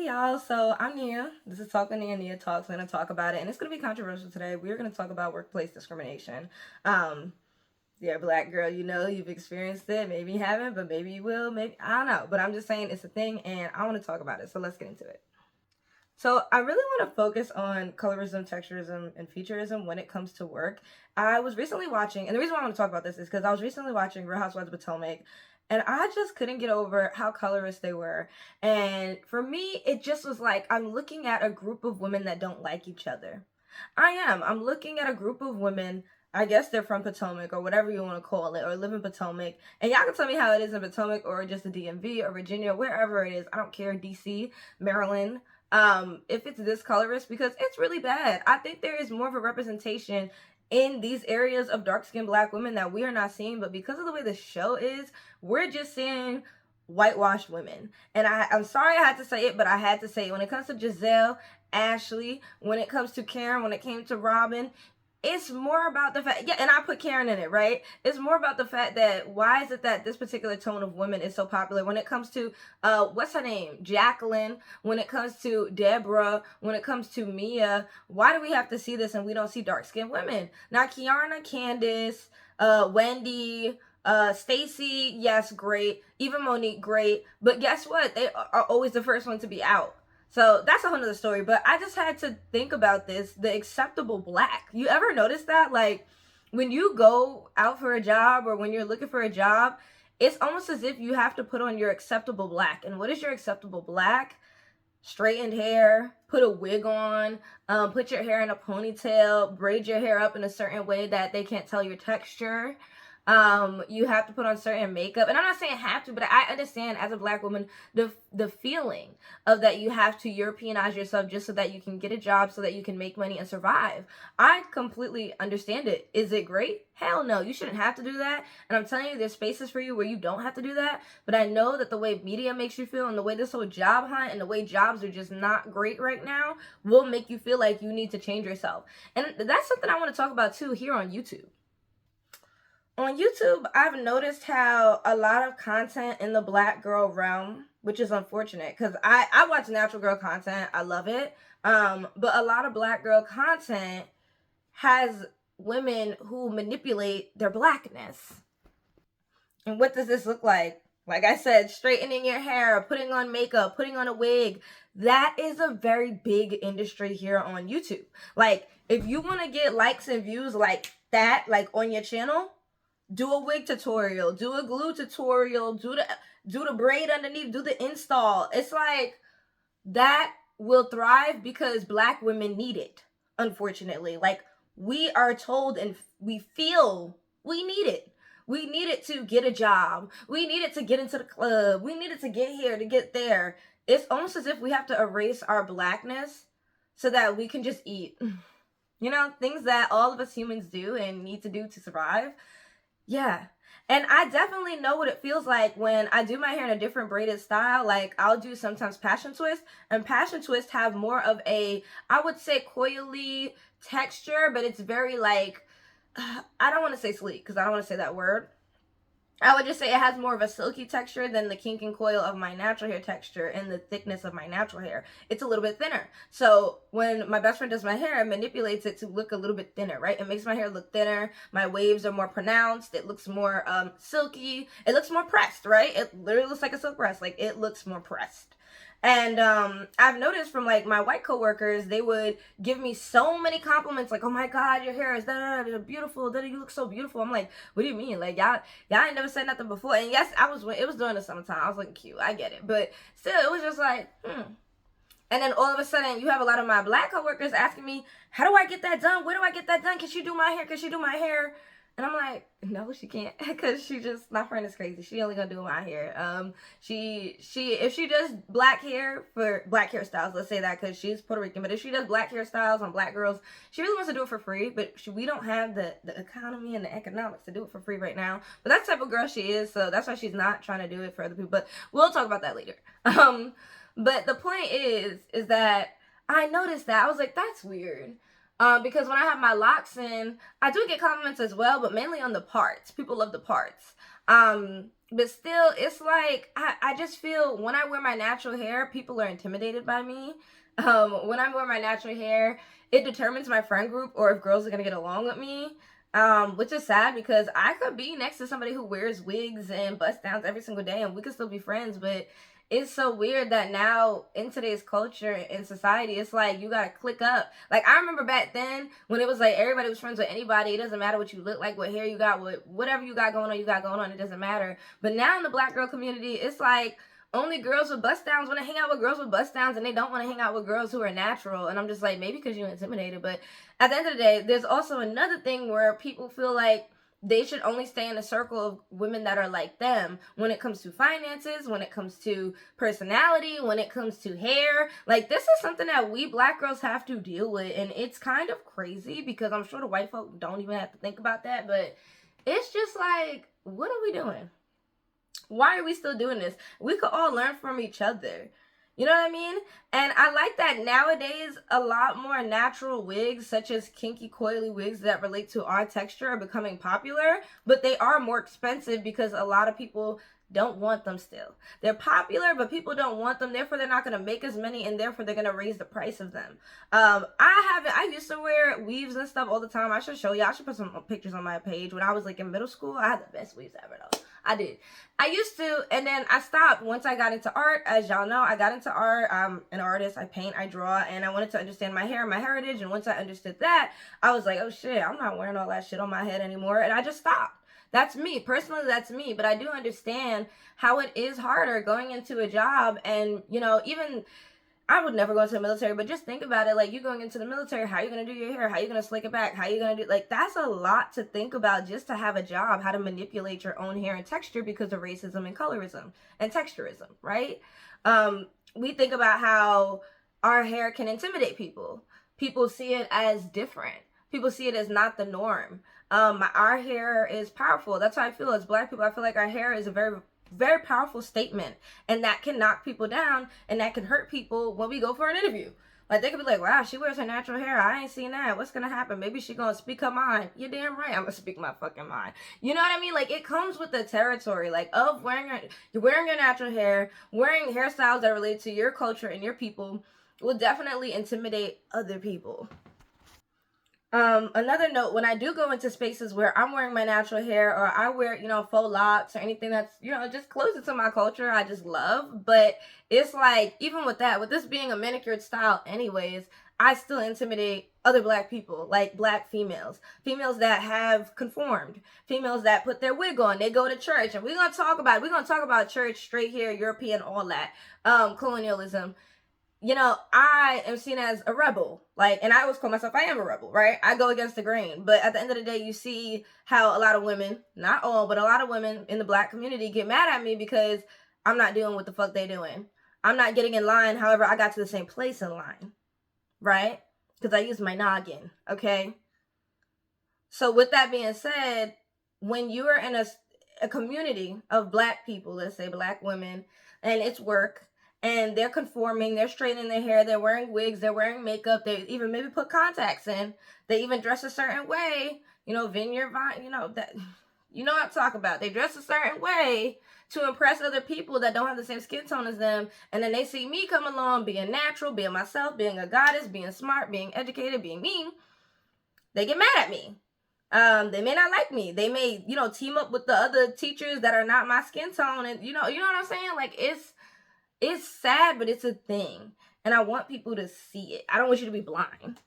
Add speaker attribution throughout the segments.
Speaker 1: Hey y'all, so I'm Nia. This is Talk with Nia Talks. We're gonna talk about it, and it's gonna be controversial today. We're gonna talk about workplace discrimination. Um, you're a black girl, you know, you've experienced it. Maybe you haven't, but maybe you will. Maybe I don't know, but I'm just saying it's a thing, and I want to talk about it. So let's get into it. So I really want to focus on colorism, texturism, and featureism when it comes to work. I was recently watching, and the reason why I want to talk about this is because I was recently watching Real Housewives of Potomac, and I just couldn't get over how colorist they were. And for me, it just was like I'm looking at a group of women that don't like each other. I am. I'm looking at a group of women. I guess they're from Potomac or whatever you want to call it, or live in Potomac. And y'all can tell me how it is in Potomac or just the DMV or Virginia, wherever it is. I don't care. DC, Maryland, if it's this colorist, because it's really bad. I think there is more of a representation in these areas of dark-skinned black women that we are not seeing, but because of the way the show is, we're just seeing whitewashed women. And I'm sorry I had to say it, but I had to say it. When it comes to Giselle, Ashley, when it comes to Karen, when it came to Robin, it's more about the fact, yeah, and I put Karen in it, right? It's more about the fact that why is it that this particular tone of women is so popular when it comes to, what's her name? Jacqueline, when it comes to Deborah, when it comes to Mia, why do we have to see this and we don't see dark-skinned women? Now, Kiana, Candace, Wendy, Stacy, yes, great. Even Monique, great. But guess what? They are always the first one to be out. So that's a whole nother story. But I just had to think about this, the acceptable black. You ever notice that? Like when you go out for a job or when you're looking for a job, it's almost as if you have to put on your acceptable black. And what is your acceptable black? Straightened hair, put a wig on, put your hair in a ponytail, braid your hair up in a certain way that they can't tell your texture. You have to put on certain makeup, and I'm not saying have to, but I understand as a black woman the feeling of that you have to Europeanize yourself just so that you can get a job, so that you can make money and survive. I completely understand it. Is it great? Hell no, you shouldn't have to do that. And I'm telling you, there's spaces for you where you don't have to do that. But I know that the way media makes you feel and the way this whole job hunt and the way jobs are just not great right now will make you feel like you need to change yourself. And that's something I want to talk about too here on YouTube. On YouTube, I've noticed how a lot of content in the black girl realm, which is unfortunate because I watch natural girl content. I love it. But a lot of black girl content has women who manipulate their blackness. And what does this look like? Like I said, straightening your hair, putting on makeup, putting on a wig. That is a very big industry here on YouTube. Like, if you want to get likes and views like that, like on your channel, do a wig tutorial, do a glue tutorial, do the braid underneath, do the install. It's like that will thrive because black women need it, unfortunately. Like we are told and we feel we need it. We need it to get a job. We need it to get into the club. We need it to get here, to get there. It's almost as if we have to erase our blackness so that we can just eat. You know, things that all of us humans do and need to do to survive. Yeah. And I definitely know what it feels like when I do my hair in a different braided style. Like I'll do sometimes passion twist, and passion twist have more of a, I would say, coily texture, but it's very like, I don't want to say sleek because I don't want to say that word. I would just say it has more of a silky texture than the kink and coil of my natural hair texture and the thickness of my natural hair. It's a little bit thinner. So when my best friend does my hair, it manipulates it to look a little bit thinner, right? It makes my hair look thinner. My waves are more pronounced. It looks more silky. It looks more pressed, right? It literally looks like a silk press. Like it looks more pressed. And I've noticed from like my white coworkers, they would give me so many compliments, like, "Oh my God, your hair is beautiful. You look so beautiful." I'm like, "What do you mean? Like y'all ain't never said nothing before." And yes, it was during the summertime. I was looking cute. I get it, but still, it was just like, And then all of a sudden, you have a lot of my black coworkers asking me, "How do I get that done? Where do I get that done? Can she do my hair? Can she do my hair?" And I'm like, no, she can't, because my friend is crazy. She only gonna do my hair. If she does black hair for black hairstyles, let's say that, because she's Puerto Rican, but if she does black hairstyles on black girls, she really wants to do it for free, but we don't have the economy and the economics to do it for free right now. But that's the type of girl she is, so that's why she's not trying to do it for other people, but we'll talk about that later. But the point is that I noticed that. I was like, that's weird. Because when I have my locks in, I do get compliments as well, but mainly on the parts. People love the parts. But still, it's like I just feel when I wear my natural hair, people are intimidated by me. When I wear my natural hair, it determines my friend group or if girls are gonna get along with me. Which is sad because I could be next to somebody who wears wigs and bust downs every single day and we could still be friends, but it's so weird that now in today's culture in society, it's like you gotta click up. Like I remember back then when it was like everybody was friends with anybody. It doesn't matter what you look like, what hair you got, whatever you got going on, you got going on. It doesn't matter. But now in the black girl community, it's like only girls with bust downs want to hang out with girls with bust downs, and they don't want to hang out with girls who are natural. And I'm just like, maybe because you're intimidated. But at the end of the day, there's also another thing where people feel like they should only stay in a circle of women that are like them when it comes to finances, when it comes to personality, when it comes to hair. Like, this is something that we black girls have to deal with, and it's kind of crazy because I'm sure the white folk don't even have to think about that, but it's just like, what are we doing? Why are we still doing this? We could all learn from each other. You know what I mean? And I like that nowadays a lot more natural wigs, such as kinky coily wigs that relate to our texture, are becoming popular, but they are more expensive because a lot of people don't want them still. They're popular, but people don't want them, therefore they're not going to make as many, and therefore they're going to raise the price of them. I used to wear weaves and stuff all the time. I should show you. I should put some pictures on my page. When I was like in middle school, I had the best weaves ever though. I did. I used to, and then I stopped once I got into art. As y'all know, I got into art. I'm an artist. I paint, I draw, and I wanted to understand my hair and my heritage. And once I understood that, I was like, oh shit, I'm not wearing all that shit on my head anymore. And I just stopped. That's me. Personally, that's me. But I do understand how it is harder going into a job. And, you know, even I would never go into the military, but just think about it. Like, you going into the military, how are you going to do your hair? How are you going to slick it back? How are you going to do, like, that's a lot to think about just to have a job, how to manipulate your own hair and texture because of racism and colorism and texturism, right? We think about how our hair can intimidate people. People see it as different. People see it as not the norm. Our hair is powerful. That's how I feel as black people. I feel like our hair is a very powerful statement, and that can knock people down, and that can hurt people when we go for an interview. Like, they could be like, wow, she wears her natural hair, I ain't seen that, what's gonna happen? Maybe she gonna speak her mind. You're damn right, I'm gonna speak my fucking mind. You know what I mean? Like, it comes with the territory, like, of you're wearing your natural hair, wearing hairstyles that relate to your culture and your people will definitely intimidate other people. Another note, when I do go into spaces where I'm wearing my natural hair or I wear, you know, faux locks or anything that's, you know, just closer to my culture, I just love. But it's like, even with that, with this being a manicured style anyways, I still intimidate other black people, like black females that have conformed, females that put their wig on, they go to church, and we're going to talk about church, straight hair, European, all that, colonialism. You know, I am seen as a rebel. Like, and I always call myself, I am a rebel, right? I go against the grain. But at the end of the day, you see how a lot of women, not all, but a lot of women in the black community get mad at me because I'm not doing what the fuck they doing. I'm not getting in line. However, I got to the same place in line, right? Because I use my noggin, okay? So with that being said, when you are in a community of black people, let's say black women, and it's work, and they're conforming, they're straightening their hair, they're wearing wigs, they're wearing makeup, they even maybe put contacts in, they even dress a certain way, you know, Vineyard Vine, you know, that, you know what I'm talking about. They dress a certain way to impress other people that don't have the same skin tone as them, and then they see me come along being natural, being myself, being a goddess, being smart, being educated, being me, they get mad at me. They may not like me. They may, you know, team up with the other teachers that are not my skin tone, and you know what I'm saying? Like, it's sad, but it's a thing. And I want people to see it. I don't want you to be blind.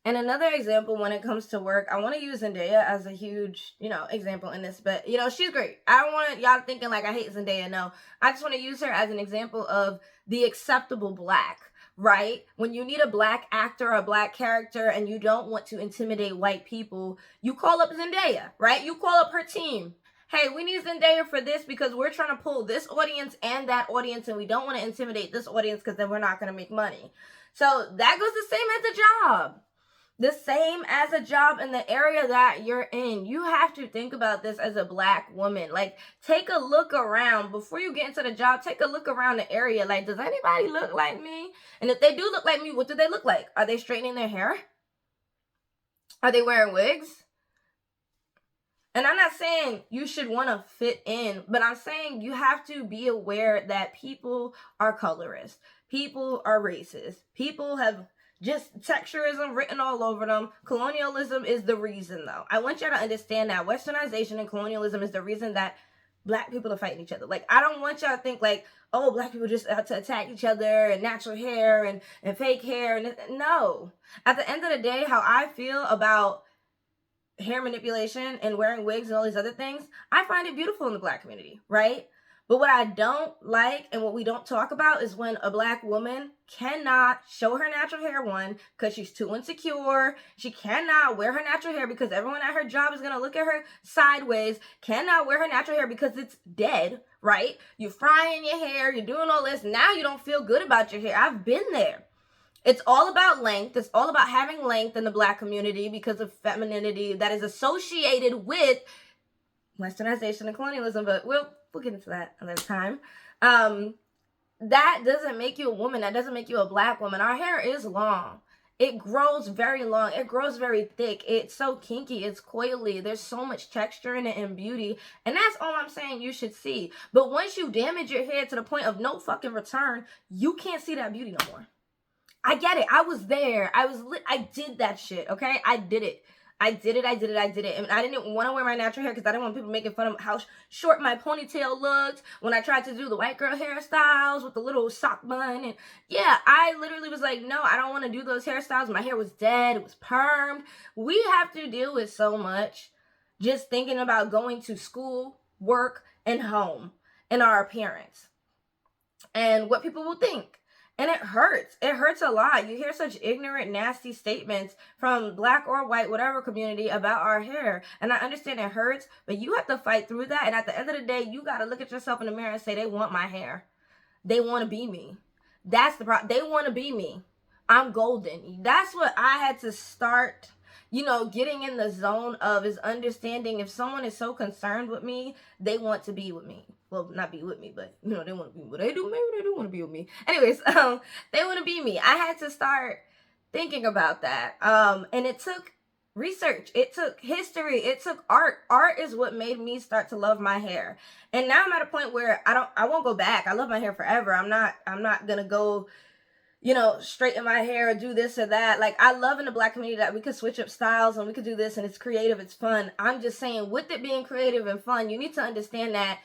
Speaker 1: And another example when it comes to work, I want to use Zendaya as a huge, you know, example in this. But, you know, she's great. I don't want y'all thinking like I hate Zendaya. No, I just want to use her as an example of the acceptable black, right? When you need a black actor or a black character and you don't want to intimidate white people, you call up Zendaya, right? You call up her team. Hey, we need Zendaya for this because we're trying to pull this audience and that audience, and we don't want to intimidate this audience because then we're not going to make money. So that goes the same as a job. The same as a job in the area that you're in. You have to think about this as a black woman. Like, take a look around. Before you get into the job, take a look around the area. Like, does anybody look like me? And if they do look like me, what do they look like? Are they straightening their hair? Are they wearing wigs? And I'm not saying you should want to fit in, but I'm saying you have to be aware that people are colorist. People are racist. People have just texturism written all over them. Colonialism is the reason, though. I want y'all to understand that westernization and colonialism is the reason that black people are fighting each other. Like, I don't want y'all to think like, oh, black people just out to attack each other and natural hair and fake hair. And no. At the end of the day, how I feel about hair manipulation and wearing wigs and all these other things, I find it beautiful in the black community, right? But what I don't like and what we don't talk about is when a black woman cannot show her natural hair, one, because she's too insecure. She cannot wear her natural hair because everyone at her job is going to look at her sideways. Cannot wear her natural hair because it's dead, right? You're frying your hair. You're doing all this. Now you don't feel good about your hair. I've been there. It's all about length. It's all about having length in the black community because of femininity that is associated with westernization and colonialism, but we'll get into that another time. That doesn't make you a woman. That doesn't make you a black woman. Our hair is long. It grows very long. It grows very thick. It's so kinky. It's coily. There's so much texture in it and beauty. And that's all I'm saying you should see. But once you damage your hair to the point of no fucking return, you can't see that beauty no more. I get it. I was there. I did that shit, okay? I did it. And I didn't want to wear my natural hair because I didn't want people making fun of how short my ponytail looked when I tried to do the white girl hairstyles with the little sock bun. And yeah, I literally was like, no, I don't want to do those hairstyles. My hair was dead. It was permed. We have to deal with so much just thinking about going to school, work, and home and our appearance and what people will think. And it hurts. It hurts a lot. You hear such ignorant, nasty statements from black or white, whatever community about our hair. And I understand it hurts, but you have to fight through that. And at the end of the day, you got to look at yourself in the mirror and say, they want my hair. They want to be me. That's the problem. They want to be me. I'm golden. That's what I had to start, getting in the zone of, is understanding if someone is so concerned with me, they want to be with me. Well, not be with me, but, they want to be, maybe they do want to be with me. Anyways, they want to be me. I had to start thinking about that. And it took research. It took history. It took art. Art is what made me start to love my hair. And now I'm at a point where I won't go back. I love my hair forever. I'm not going to go, straighten my hair or do this or that. Like, I love in the black community that we could switch up styles and we could do this and it's creative, it's fun. I'm just saying, with it being creative and fun, you need to understand that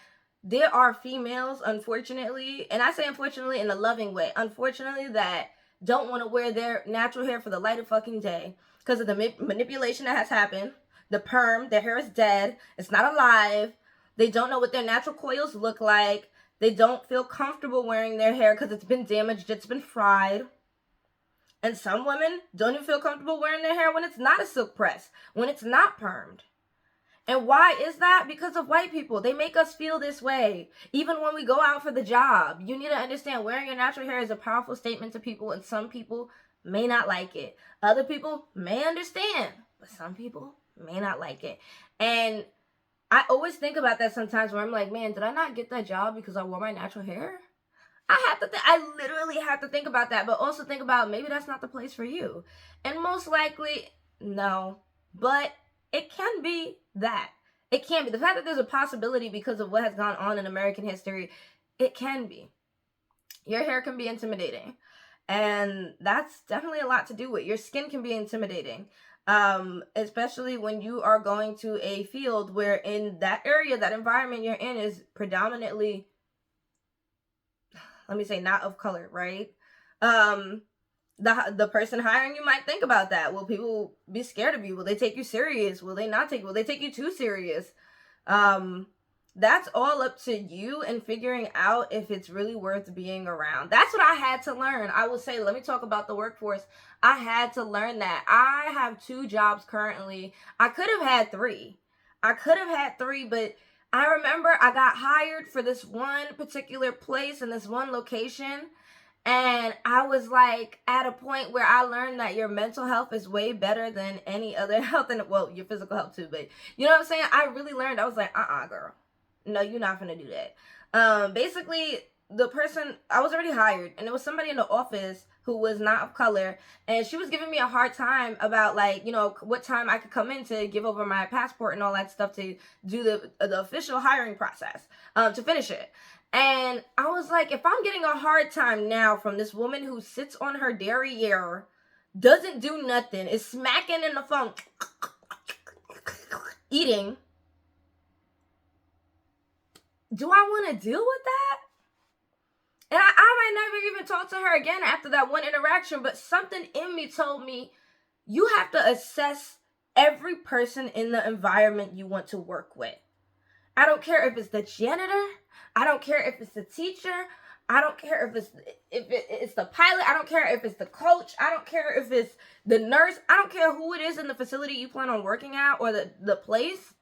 Speaker 1: there are females, unfortunately, and I say unfortunately in a loving way, unfortunately, that don't want to wear their natural hair for the light of fucking day because of the manipulation that has happened. The perm, their hair is dead. It's not alive. They don't know what their natural coils look like. They don't feel comfortable wearing their hair because it's been damaged, it's been fried. And some women don't even feel comfortable wearing their hair when it's not a silk press, when it's not permed. And why is that? Because of white people. They make us feel this way. Even when we go out for the job, you need to understand wearing your natural hair is a powerful statement to people, and some people may not like it. Other people may understand, but some people may not like it. And I always think about that sometimes where I'm like, man, did I not get that job because I wore my natural hair? I literally have to think about that, but also think about maybe that's not the place for you. And most likely, no. But it can be that. It can be. The fact that there's a possibility because of what has gone on in American history, it can be. Your hair can be intimidating. And that's definitely a lot to do with. Your skin can be intimidating. Especially when you are going to a field where in that area, that environment you're in is predominantly, let me say, not of color, right? The person hiring you might think about that. Will people be scared of you? Will they take you serious? Will they not take you? Will they take you too serious? That's all up to you and figuring out if it's really worth being around. That's what I had to learn. I will say, let me talk about the workforce. I had to learn that. I have 2 jobs currently. I could have had 3. But I remember I got hired for this one particular place in this one location. And I was like at a point where I learned that your mental health is way better than any other health, and well, your physical health too, but you know what I'm saying? I really learned. I was like, girl, no, you're not gonna do that. Basically, the person, I was already hired, and there was somebody in the office who was not of color, and she was giving me a hard time about, like, you know, what time I could come in to give over my passport and all that stuff to do the official hiring process, to finish it. And I was like, if I'm getting a hard time now from this woman who sits on her derriere, doesn't do nothing, is smacking in the phone, eating, do I want to deal with that? And I might never even talk to her again after that one interaction, but something in me told me, you have to assess every person in the environment you want to work with. I don't care if it's the janitor. I don't care if it's the teacher. I don't care if it's the pilot. I don't care if it's the coach. I don't care if it's the nurse. I don't care who it is in the facility you plan on working at or the place.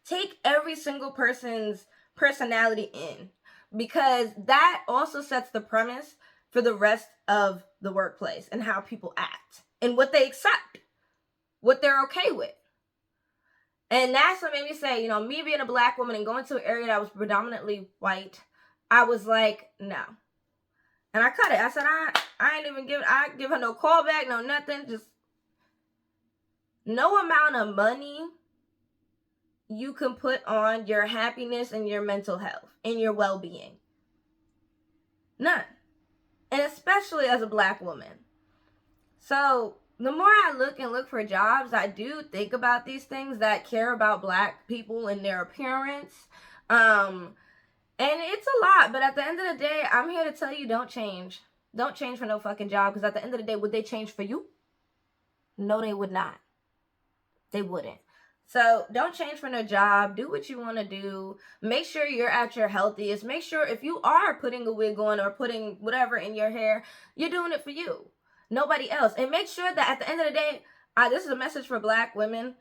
Speaker 1: Take every single person's personality in, because that also sets the premise for the rest of the workplace and how people act and what they accept, what they're okay with. And that's what made me say, you know, me being a black woman and going to an area that was predominantly white, I was like, no. And I cut it. I said, I ain't even give her no call back, no nothing. Just no amount of money you can put on your happiness and your mental health and your well-being. None. And especially as a black woman. So the more I look for jobs, I do think about these things that care about black people and their appearance. And it's a lot, but at the end of the day, I'm here to tell you, don't change. Don't change for no fucking job, because at the end of the day, would they change for you? No, they would not. They wouldn't. So don't change for no job. Do what you want to do. Make sure you're at your healthiest. Make sure if you are putting a wig on or putting whatever in your hair, you're doing it for you, nobody else. And make sure that at the end of the day, this is a message for black women.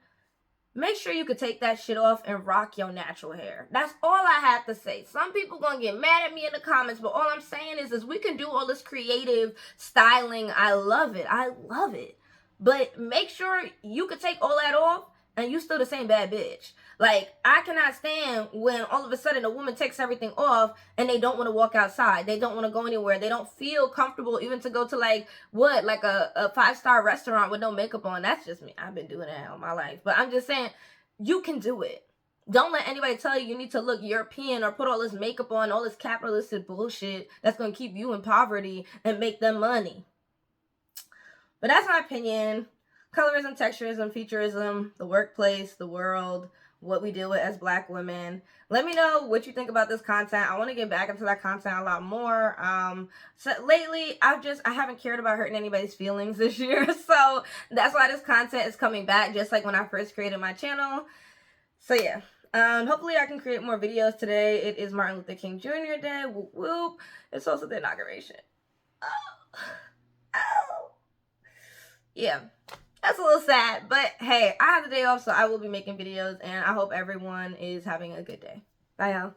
Speaker 1: Make sure you could take that shit off and rock your natural hair. That's all I have to say. Some people gonna get mad at me in the comments, but all I'm saying is we can do all this creative styling. I love it. I love it. But make sure you could take all that off and you still the same bad bitch. Like, I cannot stand when all of a sudden a woman takes everything off and they don't want to walk outside. They don't want to go anywhere. They don't feel comfortable even to go to like a 5-star restaurant with no makeup on. That's just me. I've been doing that all my life. But I'm just saying, you can do it. Don't let anybody tell you need to look European or put all this makeup on, all this capitalistic bullshit that's going to keep you in poverty and make them money. But that's my opinion. Colorism, texturism, featureism, the workplace, the world, what we deal with as black women. Let me know what you think about this content. I want to get back into that content a lot more. So lately, I haven't cared about hurting anybody's feelings this year. So that's why this content is coming back, just like when I first created my channel. So yeah, hopefully I can create more videos today. It is Martin Luther King Jr. Day. Whoop, whoop. It's also the inauguration. Oh. Yeah. That's a little sad, but hey, I have the day off, so I will be making videos, and I hope everyone is having a good day. Bye, y'all.